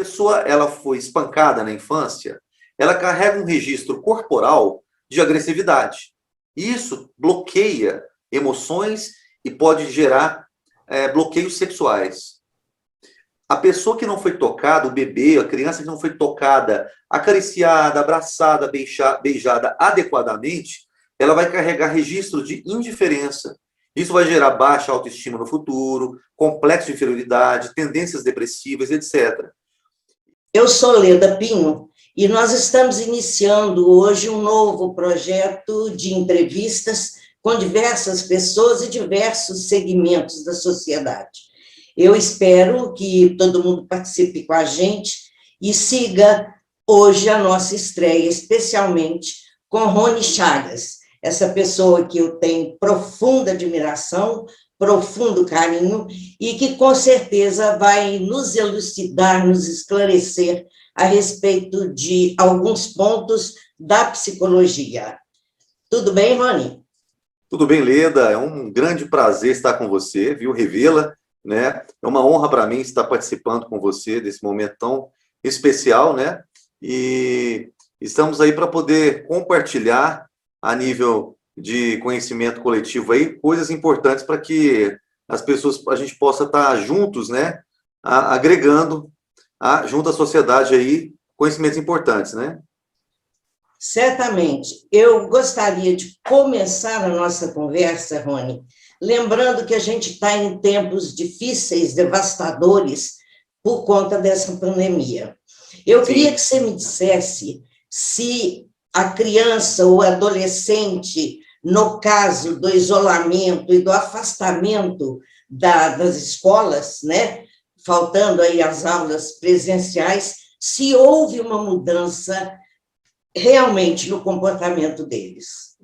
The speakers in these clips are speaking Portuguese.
pessoa ela foi espancada na infância, ela carrega um registro corporal de agressividade. Isso bloqueia emoções e pode gerar bloqueios sexuais. A pessoa que não foi tocada, o bebê, a criança que não foi tocada, acariciada, abraçada, beijada adequadamente, ela vai carregar registros de indiferença. Isso vai gerar baixa autoestima no futuro, complexo de inferioridade, tendências depressivas, etc. Eu sou Leda Pinho e nós estamos iniciando hoje um novo projeto de entrevistas com diversas pessoas e diversos segmentos da sociedade. Eu espero que todo mundo participe com a gente e siga hoje a nossa estreia, especialmente com Rony Chagas, essa pessoa que eu tenho profunda admiração, profundo carinho, e que com certeza vai nos elucidar, nos esclarecer a respeito de alguns pontos da psicologia. Tudo bem, Rony? Tudo bem, Leda, é um grande prazer estar com você, viu, Revela, né? É uma honra para mim estar participando com você desse momento tão especial, né? E estamos aí para poder compartilhar a nível de conhecimento coletivo aí, coisas importantes para que as pessoas, a gente possa estar juntos, né? Agregando junto à sociedade aí conhecimentos importantes, né? Certamente. Eu gostaria de começar a nossa conversa, Rony, lembrando que a gente está em tempos difíceis, devastadores, por conta dessa pandemia. Eu queria que você me dissesse se a criança ou adolescente, no caso do isolamento e do afastamento das escolas, né, faltando aí as aulas presenciais, se houve uma mudança realmente no comportamento deles.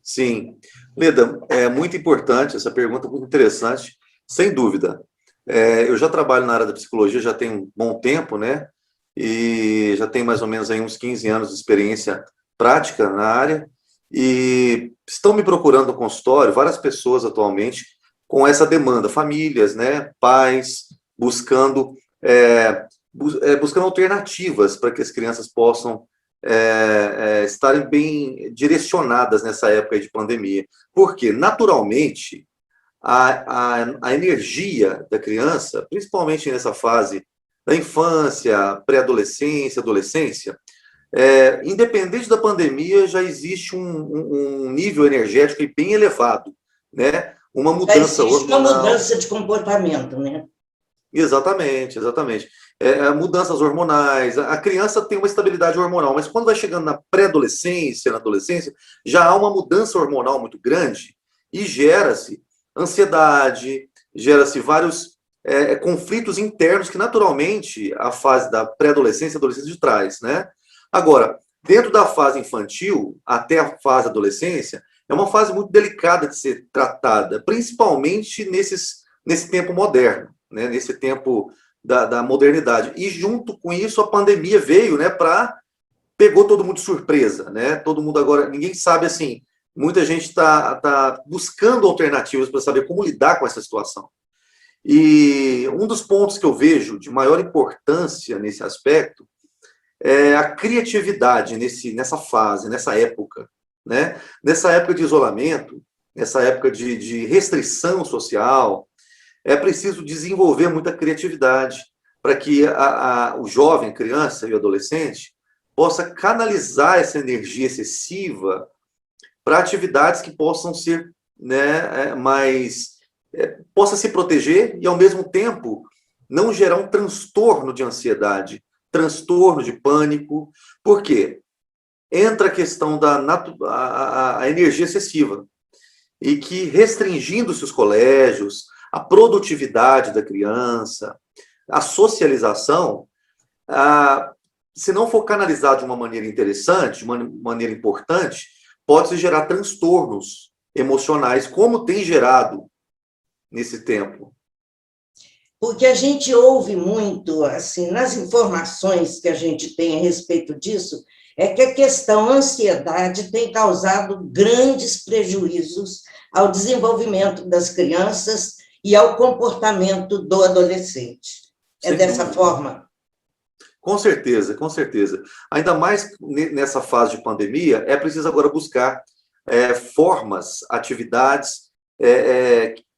Sim. Leda, é muito importante, essa pergunta é muito interessante, sem dúvida. Eu já trabalho na área da psicologia, já tem um bom tempo, né? E já tem mais ou menos aí uns 15 anos de experiência prática na área, e estão me procurando no consultório várias pessoas atualmente com essa demanda, famílias, né? Pais, buscando alternativas para que as crianças possam estarem bem direcionadas nessa época de pandemia. Porque, naturalmente, a energia da criança, principalmente nessa fase da infância, pré-adolescência, adolescência, independente da pandemia, já existe um nível energético bem elevado, né? Uma mudança hormonal. Uma mudança de comportamento, né? Exatamente, exatamente. Mudanças hormonais, a criança tem uma estabilidade hormonal, mas quando vai chegando na pré-adolescência, na adolescência, já há uma mudança hormonal muito grande e gera-se ansiedade, gera-se vários conflitos internos que, naturalmente, a fase da pré-adolescência e adolescência traz, né? Agora, dentro da fase infantil até a fase adolescência, é uma fase muito delicada de ser tratada, principalmente nesse tempo moderno, né, nesse tempo da modernidade. E junto com isso a pandemia veio, né, pegou todo mundo de surpresa, né? Todo mundo agora, ninguém sabe assim, muita gente está buscando alternativas para saber como lidar com essa situação. E um dos pontos que eu vejo de maior importância nesse aspecto é a criatividade nessa fase, nessa época, né? Nessa época de isolamento, nessa época de restrição social, é preciso desenvolver muita criatividade para que o jovem, a criança e o adolescente possa canalizar essa energia excessiva para atividades que possam ser, né, possa se proteger e, ao mesmo tempo, não gerar um transtorno de ansiedade, transtorno de pânico. Por quê? Entra a questão a energia excessiva e que, restringindo-se os colégios, a produtividade da criança, a socialização, se não for canalizado de uma maneira interessante, de uma maneira importante, pode-se gerar transtornos emocionais, como tem gerado nesse tempo. Porque a gente ouve muito, assim, nas informações que a gente tem a respeito disso, é que a questão ansiedade tem causado grandes prejuízos ao desenvolvimento das crianças e ao comportamento do adolescente. É dessa forma? Com certeza, com certeza. Ainda mais nessa fase de pandemia, é preciso agora buscar formas, atividades,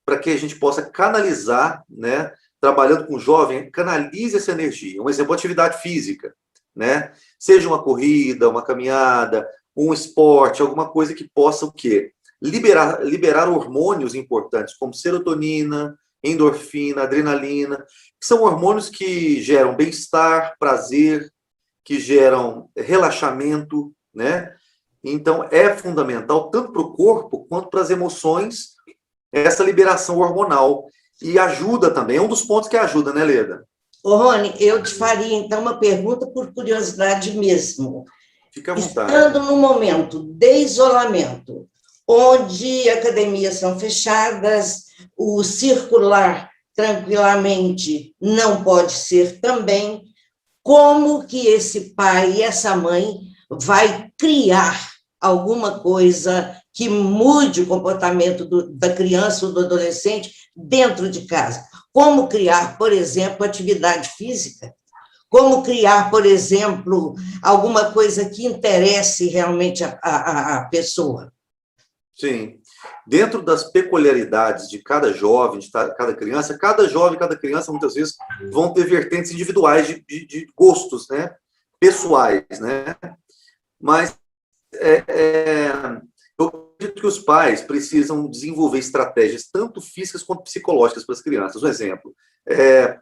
para que a gente possa canalizar, né? Trabalhando com o jovem, canalize essa energia. Um exemplo, atividade física, né? Seja uma corrida, uma caminhada, um esporte, alguma coisa que possa o quê? Liberar hormônios importantes, como serotonina, endorfina, adrenalina, que são hormônios que geram bem-estar, prazer, que geram relaxamento, né? Então, é fundamental, tanto para o corpo quanto para as emoções, essa liberação hormonal. E ajuda também, é um dos pontos que ajuda, né, Leda? Ô, Rony, eu te faria, então, uma pergunta por curiosidade mesmo. Fica à vontade. Estando no momento de isolamento, onde academias são fechadas, o circular tranquilamente não pode ser também, como que esse pai e essa mãe vai criar alguma coisa que mude o comportamento da criança ou do adolescente dentro de casa? Como criar, por exemplo, atividade física? Como criar, por exemplo, alguma coisa que interesse realmente a pessoa? Sim. Dentro das peculiaridades de cada jovem, de cada jovem, cada criança, muitas vezes, vão ter vertentes individuais de gostos, né? Pessoais, né? Mas eu acredito que os pais precisam desenvolver estratégias tanto físicas quanto psicológicas para as crianças. Um exemplo,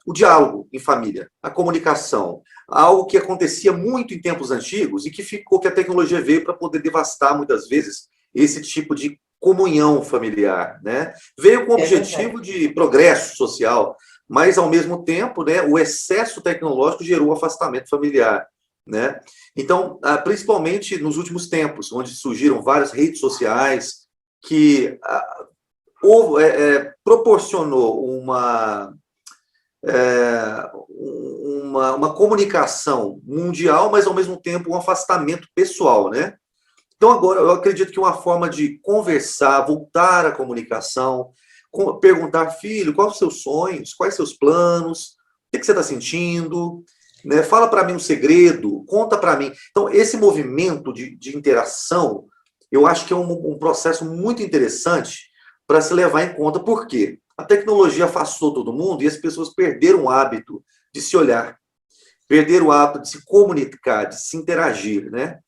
o diálogo em família, a comunicação, algo que acontecia muito em tempos antigos e que a tecnologia veio para poder devastar, muitas vezes, esse tipo de comunhão familiar, né? Veio com o objetivo de progresso social, mas, ao mesmo tempo, né, o excesso tecnológico gerou afastamento familiar, né? Então, principalmente nos últimos tempos, onde surgiram várias redes sociais que proporcionou uma comunicação mundial, mas, ao mesmo tempo, um afastamento pessoal, né? Então, agora, eu acredito que uma forma de conversar, voltar à comunicação, perguntar, filho, quais os seus sonhos, quais os seus planos, o que você está sentindo, né? Fala para mim um segredo, conta para mim. Então, esse movimento de interação, eu acho que é um processo muito interessante para se levar em conta. Por quê? A tecnologia afastou todo mundo e as pessoas perderam o hábito de se olhar, perderam o hábito de se comunicar, de se interagir, né?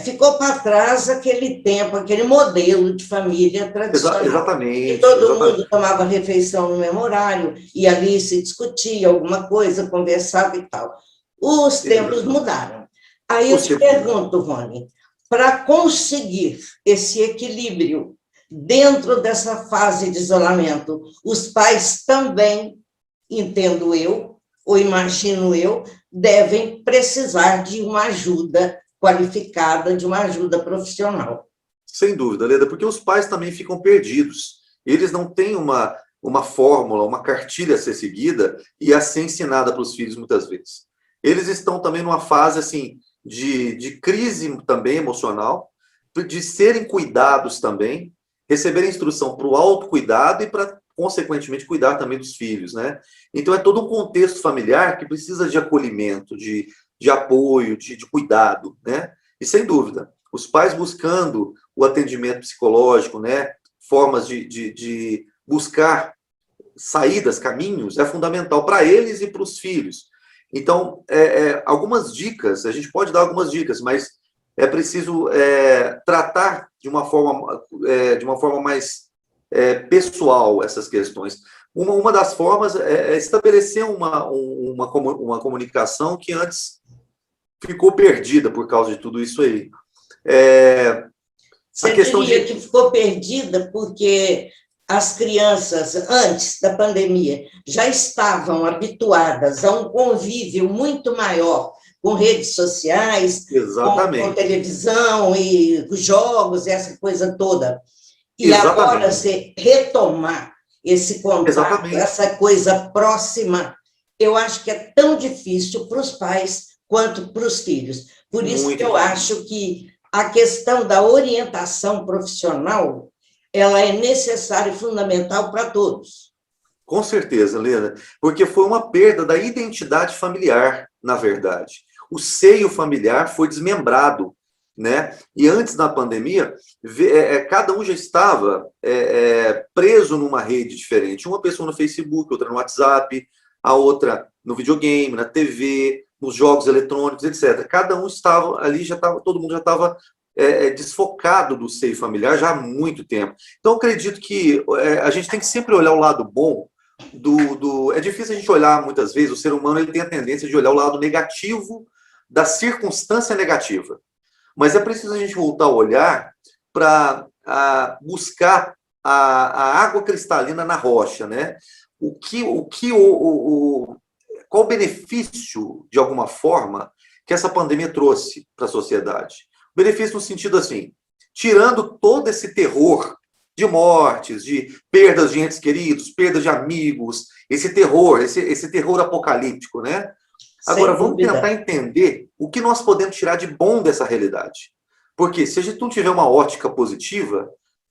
Ficou para trás aquele tempo, aquele modelo de família tradicional. Exatamente. E todo mundo tomava refeição no mesmo horário, e ali se discutia alguma coisa, conversava e tal. Os tempos mudaram. Aí eu te pergunto, Rony, para conseguir esse equilíbrio dentro dessa fase de isolamento, os pais também, entendo eu, ou imagino eu, devem precisar de uma ajuda qualificada, de uma ajuda profissional. Sem dúvida, Leda, porque os pais também ficam perdidos. Eles não têm uma fórmula, uma cartilha a ser seguida e a ser ensinada para os filhos, muitas vezes. Eles estão também numa fase assim, de crise também emocional, de serem cuidados também, receberem instrução para o autocuidado e para, consequentemente, cuidar também dos filhos, né? Então, é todo um contexto familiar que precisa de acolhimento, de apoio, de cuidado, né? E, sem dúvida, os pais buscando o atendimento psicológico, né? Formas de buscar saídas, caminhos, é fundamental para eles e para os filhos. Então, algumas dicas, a gente pode dar algumas dicas, mas é preciso tratar de uma forma mais pessoal essas questões. Uma das formas é estabelecer uma comunicação que antes ficou perdida por causa de tudo isso aí. Você diria que ficou perdida porque as crianças, antes da pandemia, já estavam habituadas a um convívio muito maior com redes sociais, com televisão e jogos, essa coisa toda. E agora você retomar esse contato, essa coisa próxima, eu acho que é tão difícil para os pais quanto para os filhos. Por isso que eu acho que a questão da orientação profissional, ela é necessária e fundamental para todos. Com certeza, Leda, porque foi uma perda da identidade familiar, na verdade. O seio familiar foi desmembrado, né? E antes da pandemia, cada um já estava preso numa rede diferente. Uma pessoa no Facebook, outra no WhatsApp, a outra no videogame, na TV, nos jogos eletrônicos, etc. Cada um estava ali, todo mundo já estava desfocado do seio familiar já há muito tempo. Então, eu acredito que a gente tem que sempre olhar o lado bom É difícil a gente olhar, muitas vezes, o ser humano ele tem a tendência de olhar o lado negativo da circunstância negativa. Mas é preciso a gente voltar a olhar para buscar a água cristalina na rocha, né? Qual o benefício, de alguma forma, que essa pandemia trouxe para a sociedade? Benefício no sentido assim, tirando todo esse terror de mortes, de perdas de entes queridos, perdas de amigos, esse terror apocalíptico, né? Agora, vamos tentar entender o que nós podemos tirar de bom dessa realidade. Porque se a gente não tiver uma ótica positiva,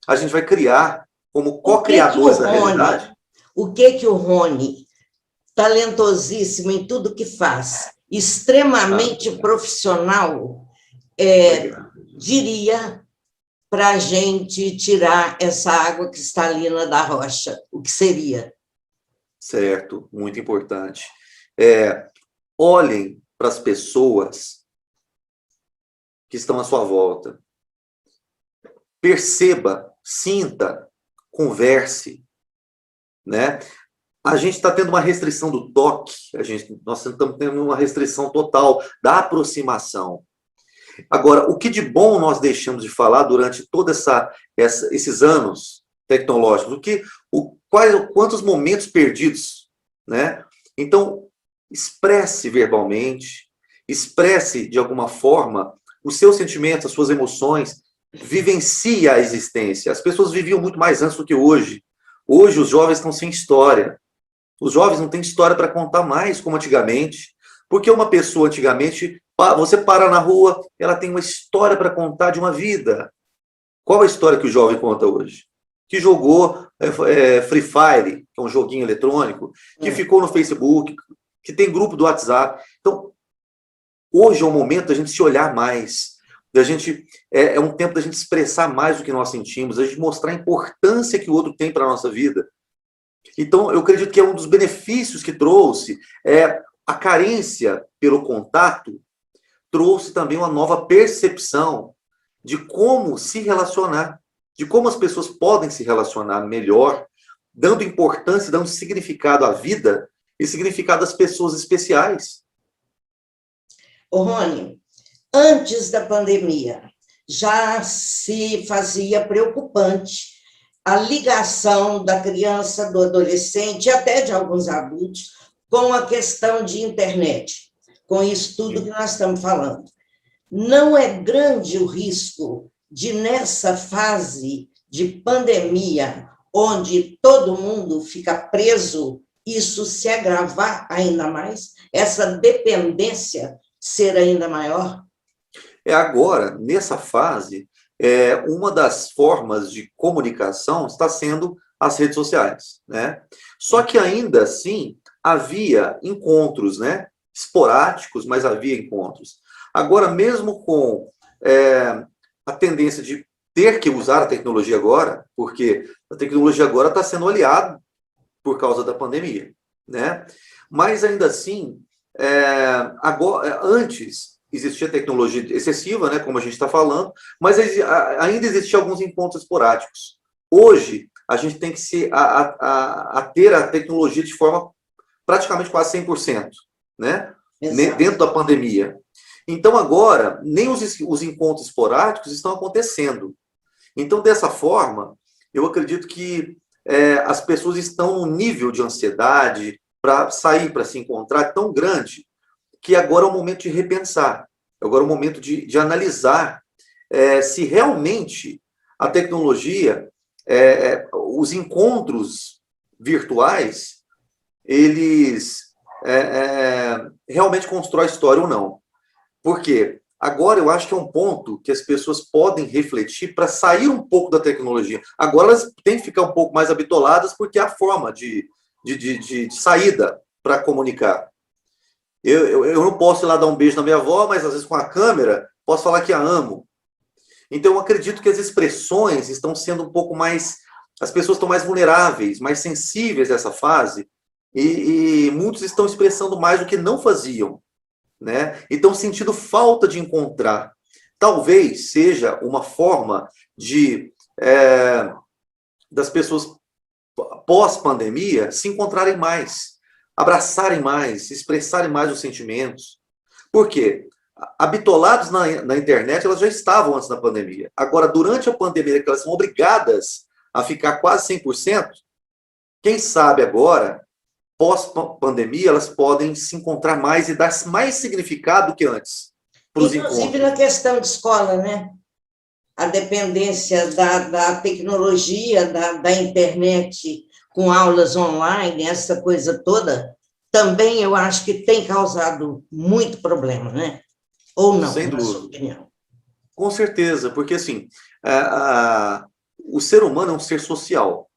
a gente vai criar, como co-criadores da realidade... O que o Rony, talentosíssimo em tudo que faz, extremamente profissional, diria para a gente tirar essa água cristalina da rocha? O que seria? Certo, muito importante. Olhem para as pessoas que estão à sua volta. Perceba, sinta, converse, né? A gente está tendo uma restrição do toque, nós estamos tendo uma restrição total da aproximação. Agora, o que de bom nós deixamos de falar durante todos esses anos tecnológicos? Quantos momentos perdidos, né? Então, expresse verbalmente, expresse de alguma forma os seus sentimentos, as suas emoções, vivencie a existência. As pessoas viviam muito mais antes do que hoje. Hoje os jovens estão sem história. Os jovens não têm história para contar mais como antigamente. Porque uma pessoa antigamente, você para na rua, ela tem uma história para contar de uma vida. Qual a história que o jovem conta hoje? Que jogou Free Fire, que é um joguinho eletrônico, que ficou no Facebook, que tem grupo do WhatsApp. Então, hoje é o momento da gente se olhar mais, é um tempo da gente expressar mais o que nós sentimos, da gente mostrar a importância que o outro tem para a nossa vida. Então, eu acredito que é um dos benefícios que trouxe, a carência pelo contato, trouxe também uma nova percepção de como se relacionar, de como as pessoas podem se relacionar melhor, dando importância, dando significado à vida e significado às pessoas especiais. Ô, Rony, antes da pandemia, já se fazia preocupante a ligação da criança, do adolescente, e até de alguns adultos, com a questão de internet, com isso tudo que nós estamos falando. Não é grande o risco de, nessa fase de pandemia, onde todo mundo fica preso, isso se agravar ainda mais? Essa dependência ser ainda maior? Agora, nessa fase, uma das formas de comunicação está sendo as redes sociais, né? Só que ainda assim, havia encontros, né? Esporádicos, mas havia encontros. Agora, mesmo com a tendência de ter que usar a tecnologia agora, porque a tecnologia agora está sendo aliada por causa da pandemia, né? Mas ainda assim, antes existia tecnologia excessiva, né, como a gente está falando, mas ainda existiam alguns encontros esporádicos. Hoje, a gente tem que ter a tecnologia de forma praticamente quase 100%, né? Dentro da pandemia. Então, agora, nem os encontros esporádicos estão acontecendo. Então, dessa forma, eu acredito que as pessoas estão num nível de ansiedade para sair, para se encontrar tão grande, que agora é o momento de repensar, agora é o momento de analisar se realmente a tecnologia, os encontros virtuais, eles realmente constroem história ou não. Por quê? Agora eu acho que é um ponto que as pessoas podem refletir para sair um pouco da tecnologia. Agora elas têm que ficar um pouco mais habitoladas porque é a forma de saída para comunicar. Eu não posso ir lá dar um beijo na minha avó, mas às vezes com a câmera posso falar que a amo. Então, eu acredito que as expressões estão sendo um pouco mais... As pessoas estão mais vulneráveis, mais sensíveis a essa fase, e muitos estão expressando mais do que não faziam, né? E estão sentindo falta de encontrar. Talvez seja uma forma das pessoas, pós-pandemia, se encontrarem mais, abraçarem mais, expressarem mais os sentimentos. Por quê? Habitolados na internet, elas já estavam antes da pandemia. Agora, durante a pandemia, que elas são obrigadas a ficar quase 100%, quem sabe agora, pós-pandemia, elas podem se encontrar mais e dar mais significado do que antes para os encontros. Inclusive na questão de escola, né? A dependência da tecnologia, da internet, com aulas online, essa coisa toda, também eu acho que tem causado muito problema, né? Ou não, Sem na sua dúvida. opinião? Com certeza, porque assim, o ser humano é um ser social.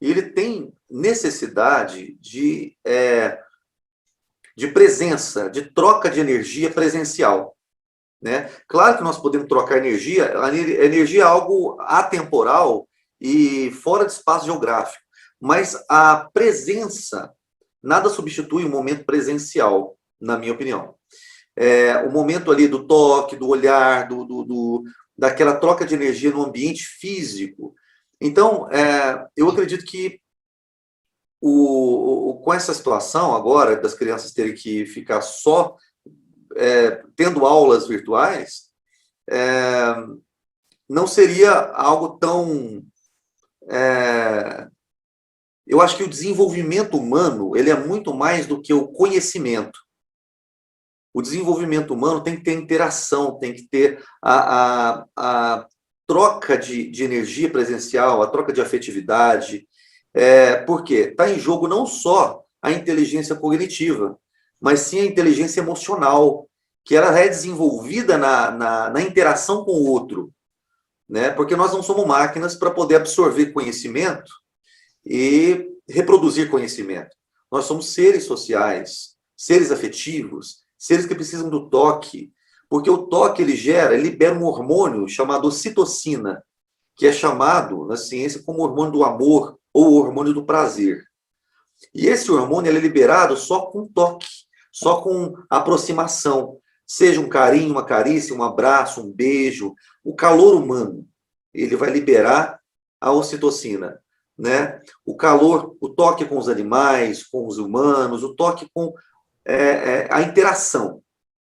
E ele tem necessidade de presença, de troca de energia presencial, né? Claro que nós podemos trocar energia, a energia é algo atemporal e fora de espaço geográfico, mas a presença nada substitui o momento presencial, na minha opinião. O momento ali do toque, do olhar, daquela troca de energia no ambiente físico. Então, eu acredito que com essa situação agora, das crianças terem que ficar só tendo aulas virtuais, não seria algo tão... eu acho que o desenvolvimento humano, ele é muito mais do que o conhecimento. O desenvolvimento humano tem que ter interação, tem que ter a troca de energia presencial, a troca de afetividade. Por quê? Está em jogo não só a inteligência cognitiva, mas sim a inteligência emocional, que ela é desenvolvida na interação com o outro, né? Porque nós não somos máquinas para poder absorver conhecimento e reproduzir conhecimento. Nós somos seres sociais, seres afetivos, seres que precisam do toque, porque o toque ele libera um hormônio chamado ocitocina, que é chamado na ciência como hormônio do amor ou hormônio do prazer. E esse hormônio ele é liberado só com toque, só com aproximação, seja um carinho, uma carícia, um abraço, um beijo, o calor humano, ele vai liberar a ocitocina, né? O calor, o toque com os animais, com os humanos, o toque com a interação,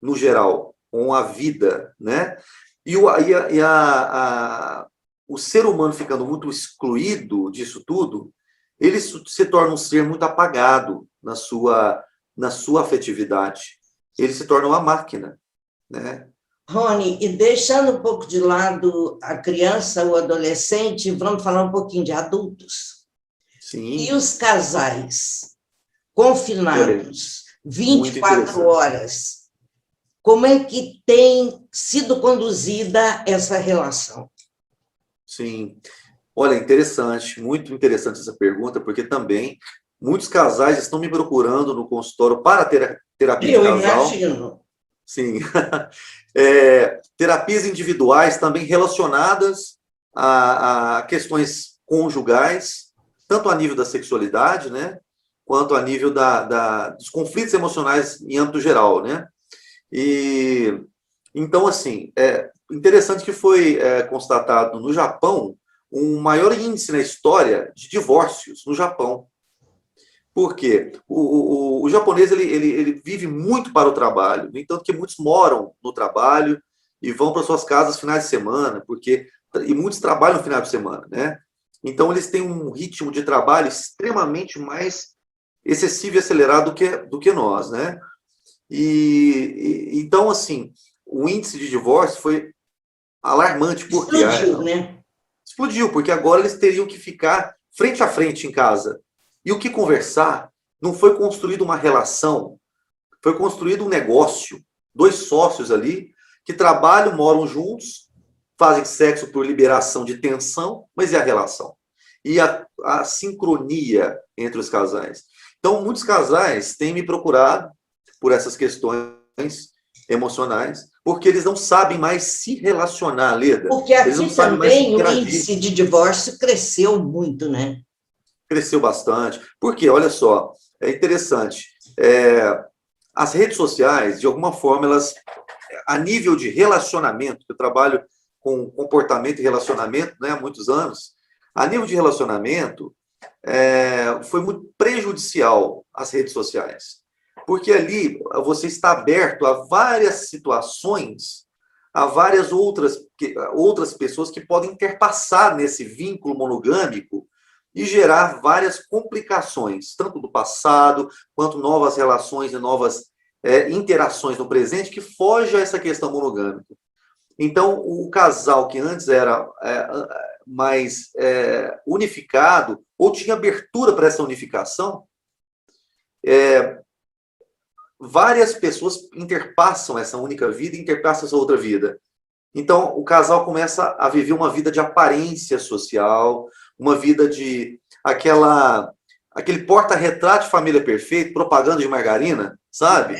no geral, com a vida, né? E o ser humano ficando muito excluído disso tudo, ele se torna um ser muito apagado na sua afetividade. Ele se torna uma máquina, né? Rony, e deixando um pouco de lado a criança, o adolescente, vamos falar um pouquinho de adultos. Sim. E os casais confinados, 24 horas, como é que tem sido conduzida essa relação? Sim. Olha, interessante, muito interessante essa pergunta, porque também muitos casais estão me procurando no consultório para terapia de casal. Eu imagino. Sim. Terapias individuais também relacionadas a questões conjugais, tanto a nível da sexualidade, né, quanto a nível dos conflitos emocionais em âmbito geral, né? E então, assim, interessante que foi constatado no Japão um maior índice na história de divórcios no Japão. Por quê? O japonês ele vive muito para o trabalho, no entanto que muitos moram no trabalho e vão para suas casas finais de semana, e muitos trabalham no final de semana, né? Então eles têm um ritmo de trabalho extremamente mais excessivo e acelerado do que nós, né? Então, assim, o índice de divórcio foi alarmante. Porque explodiu, né? Explodiu, porque agora eles teriam que ficar frente a frente em casa. E o que conversar? Não foi construída uma relação, foi construído um negócio. 2 sócios ali que trabalham, moram juntos, fazem sexo por liberação de tensão, mas e a relação? E a sincronia entre os casais? Então, muitos casais têm me procurado por essas questões emocionais, porque eles não sabem mais se relacionar, Leda. Porque Eles não aqui sabem mais também o interagir. índice de divórcio cresceu muito, né? Cresceu bastante. Porque, olha só, é interessante. As redes sociais, de alguma forma, elas, a nível de relacionamento, eu trabalho com comportamento e relacionamento, né, há muitos anos, a nível de relacionamento, foi muito prejudicial as redes sociais. Porque ali você está aberto a várias situações, a várias outras pessoas que podem interpassar nesse vínculo monogâmico e gerar várias complicações, tanto do passado, quanto novas relações e novas interações no presente, que foge a essa questão monogâmica. Então, o casal que antes era mais unificado, ou tinha abertura para essa unificação, várias pessoas interpassam essa única vida e interpassam essa outra vida. Então, o casal começa a viver uma vida de aparência social, uma vida de aquele porta-retrato de família perfeita, propaganda de margarina, sabe?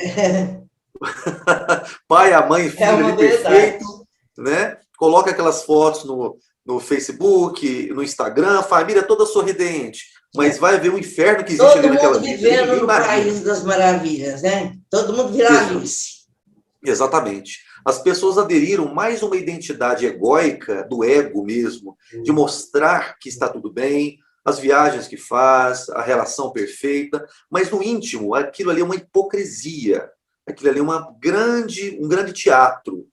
Pai, a mãe e filho ali perfeito, né? Coloca aquelas fotos no Facebook, no Instagram, família toda sorridente, mas vai ver o inferno que existe ali naquela vida. Todo mundo vivendo no País das Maravilhas, né? Todo mundo vira Alice. Exatamente. As pessoas aderiram mais a uma identidade egóica, do ego mesmo, de mostrar que está tudo bem, as viagens que faz, a relação perfeita, mas no íntimo, aquilo ali é uma hipocrisia, aquilo ali é um grande teatro.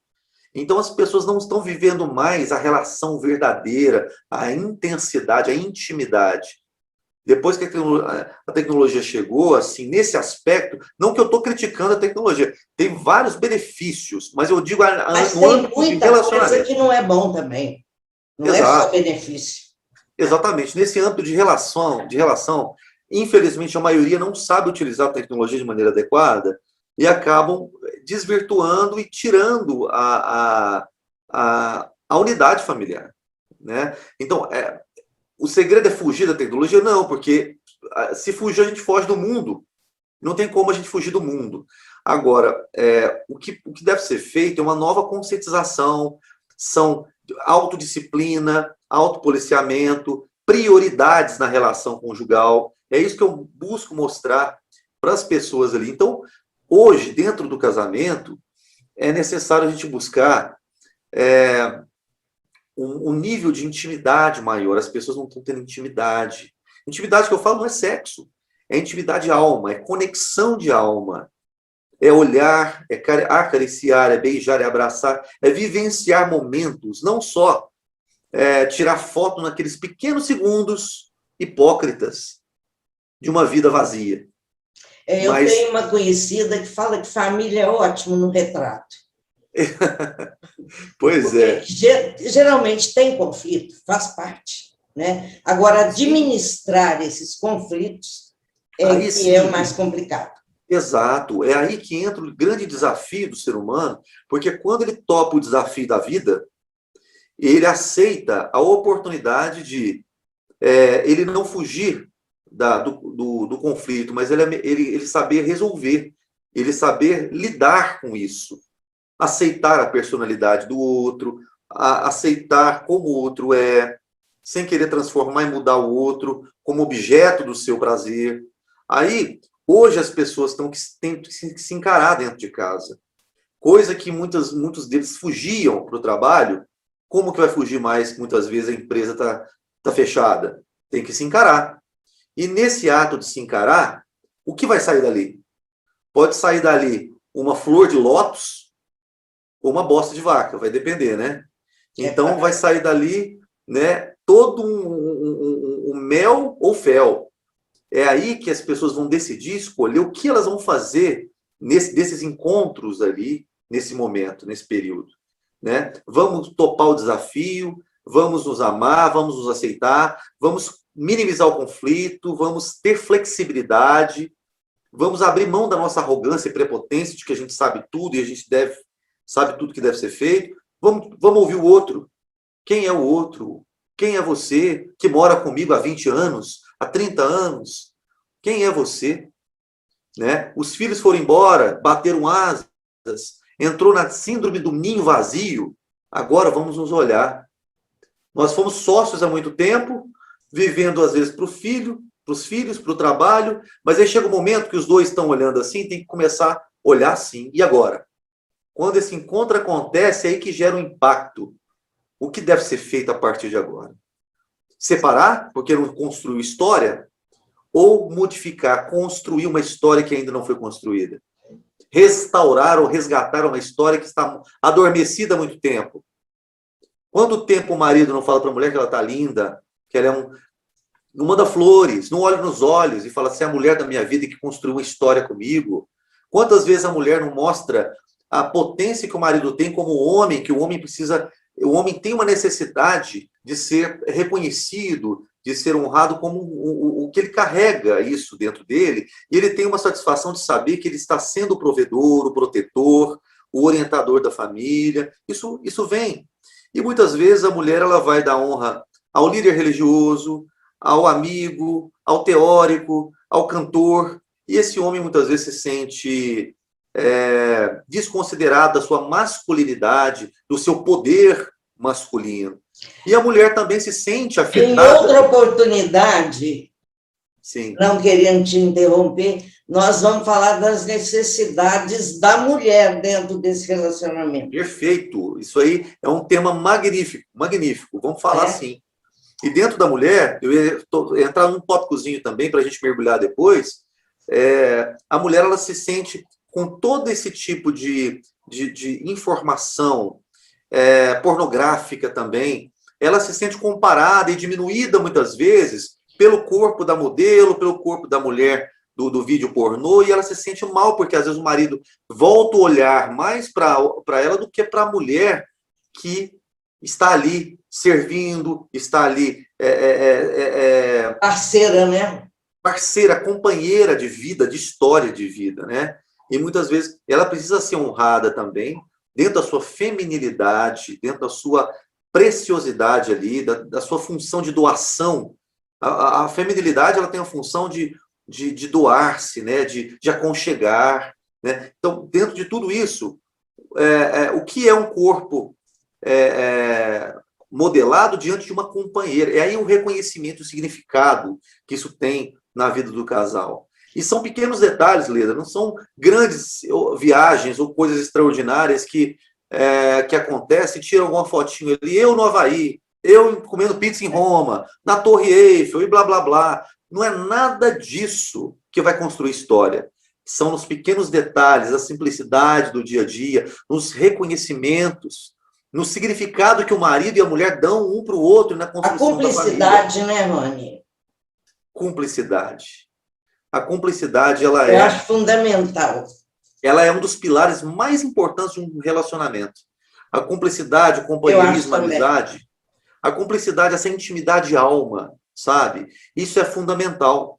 Então as pessoas não estão vivendo mais a relação verdadeira, a intensidade, a intimidade. Depois que a tecnologia chegou, assim, nesse aspecto, não que eu estou criticando a tecnologia, tem vários benefícios, mas eu digo mas no tem âmbito de muita relacionamento. coisa que não é bom também. Não é só benefício. Exatamente. Nesse âmbito de relação, infelizmente, a maioria não sabe utilizar a tecnologia de maneira adequada e acabam desvirtuando e tirando a unidade familiar, né? Então, o segredo é fugir da tecnologia? Não, porque se fugir, a gente foge do mundo. Não tem como a gente fugir do mundo. Agora, o que deve ser feito é uma nova conscientização, são autodisciplina, autopoliciamento, prioridades na relação conjugal. É isso que eu busco mostrar para as pessoas ali. Então, hoje, dentro do casamento, é necessário a gente buscar um nível de intimidade maior. As pessoas não estão tendo intimidade. Intimidade que eu falo não é sexo, é intimidade de alma, é conexão de alma, é olhar, é acariciar, é beijar, é abraçar, é vivenciar momentos, não só tirar foto naqueles pequenos segundos hipócritas de uma vida vazia. Eu tenho uma conhecida que fala que família é ótimo no retrato. Pois porque geralmente tem conflito, faz parte, né? Agora, administrar esses conflitos é o mais complicado. Exato, é aí que entra o grande desafio do ser humano, porque quando ele topa o desafio da vida, ele aceita a oportunidade de ele não fugir do conflito, mas ele saber resolver, ele saber lidar com isso, aceitar a personalidade do outro, aceitar como o outro é, sem querer transformar e mudar o outro como objeto do seu prazer. Aí, hoje as pessoas têm que se encarar dentro de casa, coisa que muitos deles fugiam para o trabalho. Como que vai fugir mais? Muitas vezes a empresa está fechada. Tem que se encarar. E nesse ato de se encarar, o que vai sair dali? Pode sair dali uma flor de lótus ou uma bosta de vaca, vai depender, né? Então vai sair dali, né, todo um mel ou fel. É aí que as pessoas vão decidir, escolher o que elas vão fazer desses encontros ali, nesse momento, nesse período. Né? Vamos topar o desafio, vamos nos amar, vamos nos aceitar, vamos minimizar o conflito, vamos ter flexibilidade, vamos abrir mão da nossa arrogância e prepotência de que a gente sabe tudo e a gente sabe tudo que deve ser feito. Vamos ouvir o outro. Quem é o outro? Quem é você que mora comigo há 20 anos, há 30 anos? Quem é você? né? Os filhos foram embora, bateram asas, entrou na síndrome do ninho vazio, agora vamos nos olhar. Nós fomos sócios há muito tempo, vivendo às vezes para o filho, para os filhos, para o trabalho, mas aí chega um momento que os dois estão olhando assim, tem que começar a olhar assim. E agora? Quando esse encontro acontece, é aí que gera um impacto. O que deve ser feito a partir de agora? Separar, porque não construiu história, ou modificar, construir uma história que ainda não foi construída? Restaurar ou resgatar uma história que está adormecida há muito tempo. Quanto tempo o marido não fala para a mulher que ela está linda, que ela é não manda flores, não olha nos olhos e fala assim, é a mulher da minha vida que construiu uma história comigo? Quantas vezes a mulher não mostra a potência que o marido tem como homem, que o homem precisa, o homem tem uma necessidade de ser reconhecido, de ser honrado como o que ele carrega isso dentro dele, e ele tem uma satisfação de saber que ele está sendo o provedor, o protetor, o orientador da família. Isso vem. E muitas vezes a mulher ela vai dar honra ao líder religioso, ao amigo, ao teórico, ao cantor, e esse homem muitas vezes se sente desconsiderado da sua masculinidade, do seu poder masculino. E a mulher também se sente afetada. Em outra oportunidade, sim, não querendo te interromper, nós vamos falar das necessidades da mulher dentro desse relacionamento. Perfeito. Isso aí é um tema magnífico, magnífico. Vamos falar sim. E dentro da mulher, eu ia entrar num tópicozinho também para a gente mergulhar depois. A mulher ela se sente com todo esse tipo de informação pornográfica também, ela se sente comparada e diminuída muitas vezes pelo corpo da modelo, pelo corpo da mulher do vídeo pornô, e ela se sente mal, porque às vezes o marido volta o olhar mais para ela do que para a mulher que está ali servindo, está ali... parceira, né? Parceira, companheira de vida, de história de vida, né? E muitas vezes ela precisa ser honrada também, dentro da sua feminilidade, dentro da sua preciosidade ali, da sua função de doação. A feminilidade ela tem a função de doar-se, né? de aconchegar. Né? Então, dentro de tudo isso, o que é um corpo modelado diante de uma companheira? É aí o reconhecimento, o significado que isso tem na vida do casal. E são pequenos detalhes, Leda, não são grandes viagens ou coisas extraordinárias que acontecem, tiram alguma fotinho ali, eu no Havaí, eu comendo pizza em Roma, na Torre Eiffel e blá, blá, blá. Não é nada disso que vai construir história. São nos pequenos detalhes, a simplicidade do dia a dia, nos reconhecimentos, no significado que o marido e a mulher dão um para o outro na construção da família. A cumplicidade, né, Rony? Cumplicidade. A cumplicidade, Eu acho fundamental. Ela é um dos pilares mais importantes de um relacionamento. A cumplicidade, o companheirismo, a amizade. A cumplicidade, essa intimidade de alma, sabe? Isso é fundamental.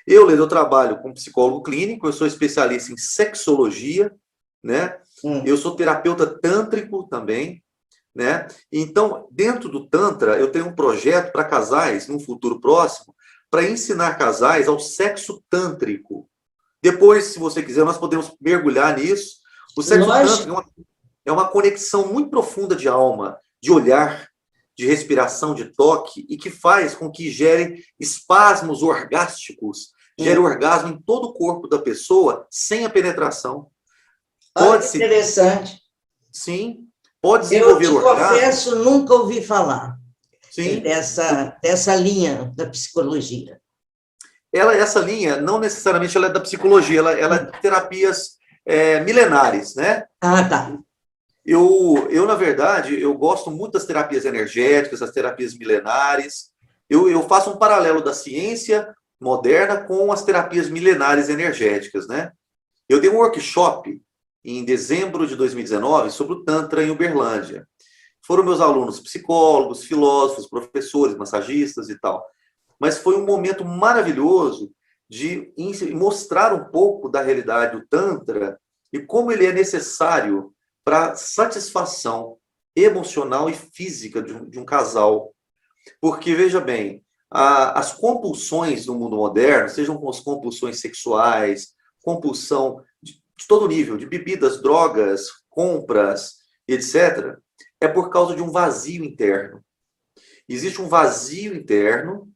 Leda, eu trabalho como psicólogo clínico, eu sou especialista em sexologia, né? Eu sou terapeuta tântrico também, né? Então, dentro do Tantra, eu tenho um projeto para casais, num futuro próximo, para ensinar casais ao sexo tântrico. Depois, se você quiser, nós podemos mergulhar nisso. O sexo tântrico é uma conexão muito profunda de alma, de olhar, de respiração, de toque, e que faz com que gere espasmos orgásticos, gere orgasmo em todo o corpo da pessoa, sem a penetração. Olha que interessante. Sim, pode desenvolver o orgasmo. Eu te confesso, nunca ouvi falar. Sim. Dessa linha da psicologia. Essa linha, não necessariamente ela é da psicologia, ela é de terapias milenares, né? Ah, tá. Eu, na verdade, eu gosto muito das terapias energéticas, das terapias milenares. Eu faço um paralelo da ciência moderna com as terapias milenares energéticas, né? Eu dei um workshop em dezembro de 2019 sobre o Tantra em Uberlândia. Foram meus alunos psicólogos, filósofos, professores, massagistas e tal. Mas foi um momento maravilhoso de mostrar um pouco da realidade do Tantra e como ele é necessário para satisfação emocional e física de um casal. Porque, veja bem, as compulsões no mundo moderno, sejam as compulsões sexuais, compulsão de todo nível, de bebidas, drogas, compras, etc., é por causa de um vazio interno. Existe um vazio interno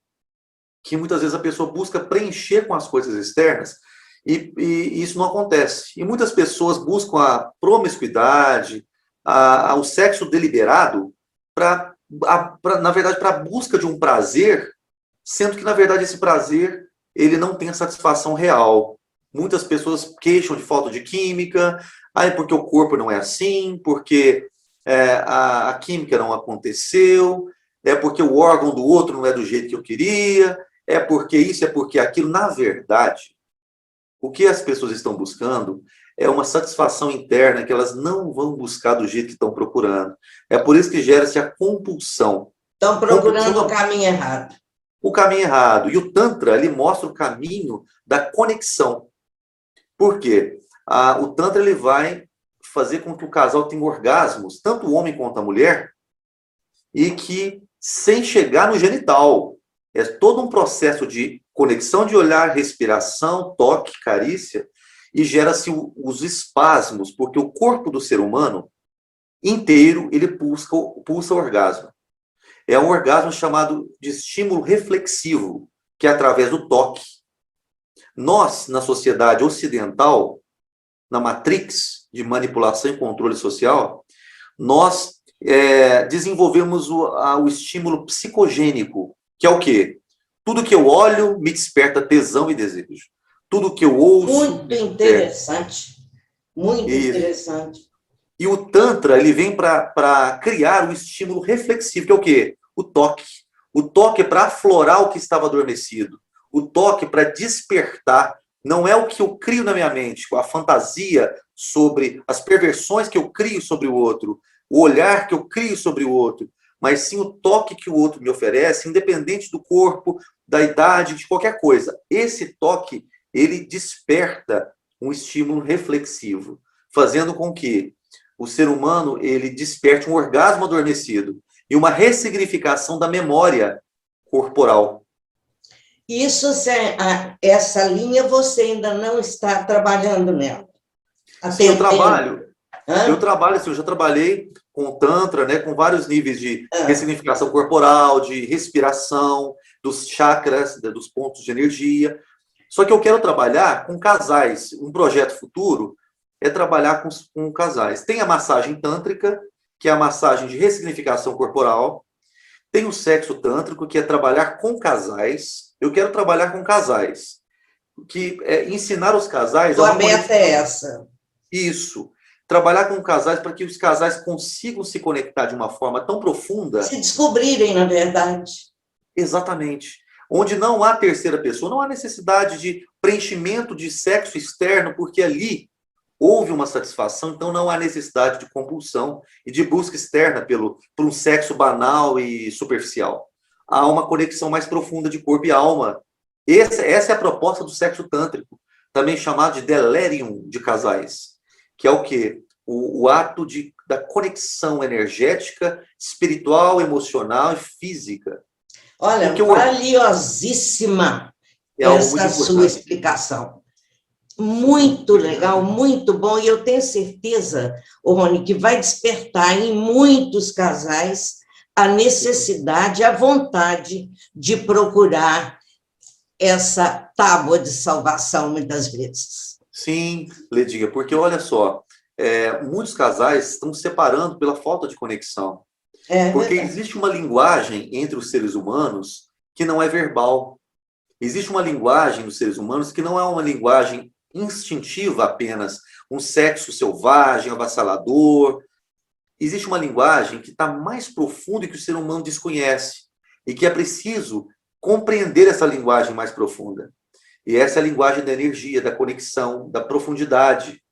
que muitas vezes a pessoa busca preencher com as coisas externas e isso não acontece. E muitas pessoas buscam a promiscuidade, o sexo deliberado, na verdade, para a busca de um prazer, sendo que, na verdade, esse prazer ele não tem a satisfação real. Muitas pessoas queixam de falta de química, porque o corpo não é assim, porque a química não aconteceu, é porque o órgão do outro não é do jeito que eu queria, é porque isso, é porque aquilo. Na verdade, o que as pessoas estão buscando é uma satisfação interna que elas não vão buscar do jeito que estão procurando. É por isso que gera-se a compulsão. Estão procurando o caminho errado. O caminho errado. E o Tantra, ele mostra o caminho da conexão. Por quê? O Tantra, ele vai fazer com que o casal tenha orgasmos, tanto o homem quanto a mulher, e que, sem chegar no genital, é todo um processo de conexão de olhar, respiração, toque, carícia, e gera-se os espasmos, porque o corpo do ser humano inteiro, ele pulsa orgasmo. É um orgasmo chamado de estímulo reflexivo, que é através do toque. Nós, na sociedade ocidental, na matrix de manipulação e controle social, nós desenvolvemos o estímulo psicogênico, que é o quê? Tudo que eu olho me desperta tesão e desejo. Tudo que eu ouço... Muito interessante. Muito interessante. E o Tantra, ele vem para criar o estímulo reflexivo, que é o quê? O toque. O toque é para aflorar o que estava adormecido. O toque para despertar. Não é o que eu crio na minha mente, com a fantasia sobre as perversões que eu crio sobre o outro, o olhar que eu crio sobre o outro, mas sim o toque que o outro me oferece, independente do corpo, da idade, de qualquer coisa. Esse toque, ele desperta um estímulo reflexivo, fazendo com que o ser humano ele desperte um orgasmo adormecido e uma ressignificação da memória corporal. Isso, essa linha você ainda não está trabalhando nela? Sim, eu trabalho, assim, eu já trabalhei com o Tantra, né, com vários níveis de ressignificação corporal, de respiração, dos chakras, dos pontos de energia. Só que eu quero trabalhar com casais. Um projeto futuro é trabalhar com casais. Tem a massagem tântrica, que é a massagem de ressignificação corporal. Tem o sexo tântrico, que é trabalhar com casais. Eu quero trabalhar com casais. Que é ensinar os casais... Sua meta é essa. Isso. Trabalhar com casais para que os casais consigam se conectar de uma forma tão profunda... Se descobrirem, na verdade. Exatamente. Onde não há terceira pessoa, não há necessidade de preenchimento de sexo externo, porque ali houve uma satisfação, então não há necessidade de compulsão e de busca externa por um sexo banal e superficial. Há uma conexão mais profunda de corpo e alma. Essa é a proposta do sexo tântrico, também chamado de delirium de casais, que é o quê? O ato da conexão energética, espiritual, emocional e física. Olha, valiosíssima essa sua explicação. Muito legal, muito bom, e eu tenho certeza, Rony, que vai despertar em muitos casais a necessidade, a vontade de procurar essa tábua de salvação, muitas vezes. Sim, Ledinha, porque olha só, muitos casais estão se separando pela falta de conexão. Porque existe uma linguagem entre os seres humanos que não é verbal. Existe uma linguagem dos seres humanos que não é uma linguagem instintiva apenas, um sexo selvagem, avassalador. Existe uma linguagem que está mais profunda e que o ser humano desconhece. E que é preciso compreender essa linguagem mais profunda. E essa é a linguagem da energia, da conexão, da profundidade.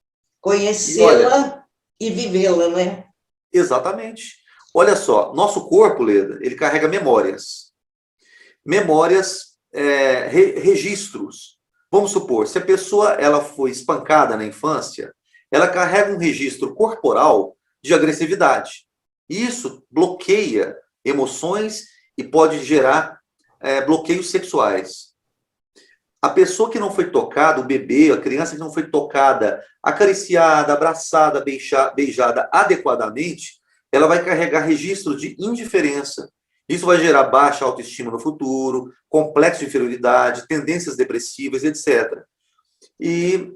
Conhecê-la e vivê-la, não é? Exatamente. Olha só, nosso corpo, Leda, ele carrega memórias. Memórias, registros. Vamos supor, se a pessoa ela foi espancada na infância, ela carrega um registro corporal de agressividade. Isso bloqueia emoções e pode gerar bloqueios sexuais. a pessoa que não foi tocada, o bebê, a criança que não foi tocada, acariciada, abraçada, beijada adequadamente, ela vai carregar registro de indiferença. Isso vai gerar baixa autoestima no futuro, complexo de inferioridade, tendências depressivas, etc. E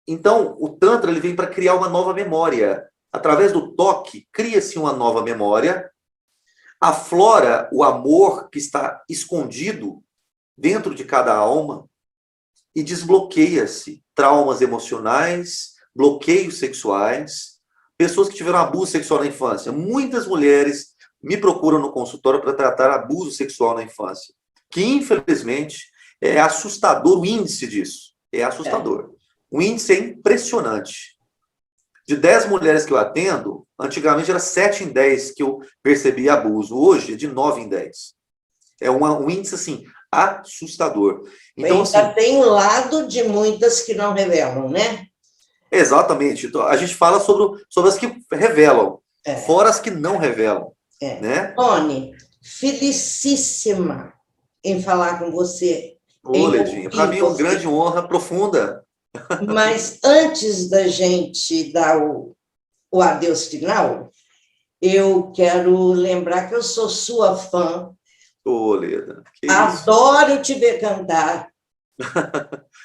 então o Tantra ele vem para criar uma nova memória. Através do toque, cria-se uma nova memória, aflora o amor que está escondido dentro de cada alma e desbloqueia-se traumas emocionais, bloqueios sexuais, pessoas que tiveram abuso sexual na infância. Muitas mulheres me procuram no consultório para tratar abuso sexual na infância, que infelizmente é assustador o índice disso. É assustador. O índice é impressionante. De 10 mulheres que eu atendo, antigamente era 7 em 10 que eu percebi abuso. Hoje é de 9 em 10. É um índice, assim, assustador. Então, ainda assim, tem um lado de muitas que não revelam, né? Exatamente. Então, a gente fala sobre as que revelam, fora as que não revelam. Né? Tony, felicíssima em falar com você. Ô, Ledinha, para mim é uma grande honra profunda. Mas antes da gente dar o adeus final, eu quero lembrar que eu sou sua fã. Ô, Leda, que adoro isso. Te ver cantar.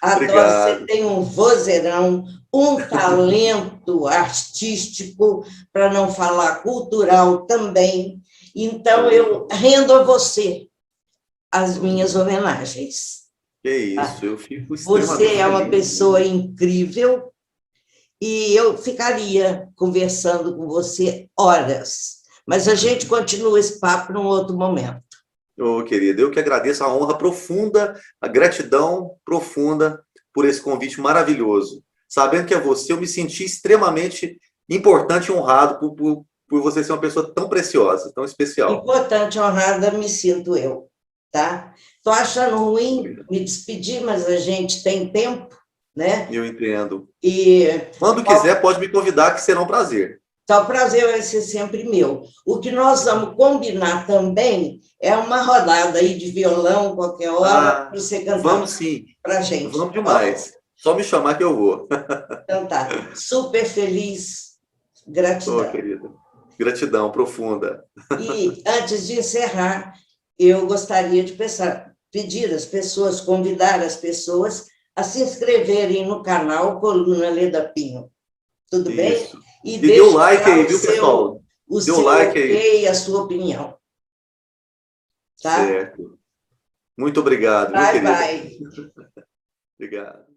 Adoro, você tem um vozeirão, um talento artístico, para não falar cultural também. Então, eu rendo a você as minhas homenagens. Que isso, eu fico extremamente Você é uma pessoa incrível e eu ficaria conversando com você horas, mas a gente continua esse papo num outro momento. Ô, querida, eu que agradeço a honra profunda, a gratidão profunda por esse convite maravilhoso. Sabendo que é você, eu me senti extremamente importante e honrado por você ser uma pessoa tão preciosa, tão especial. Importante e honrada me sinto eu, tá? Estou achando ruim me despedir, mas a gente tem tempo, né? Eu entendo. E quando quiser, pode me convidar, que será um prazer. Então, o prazer vai ser sempre meu. O que nós vamos combinar também é uma rodada aí de violão, qualquer hora, para você cantar. Vamos sim. Para a gente. Vamos demais. Só me chamar que eu vou. Então tá. Super feliz. Gratidão. Querida. Gratidão profunda. E, antes de encerrar, eu gostaria de pedir às pessoas, convidar as pessoas a se inscreverem no canal Coluna Leda Pinho. Tudo bem? E dê o like aí, viu, pessoal? O seu like aí. A sua opinião. Tá? Certo. Muito obrigado, Bye, bye. Obrigado.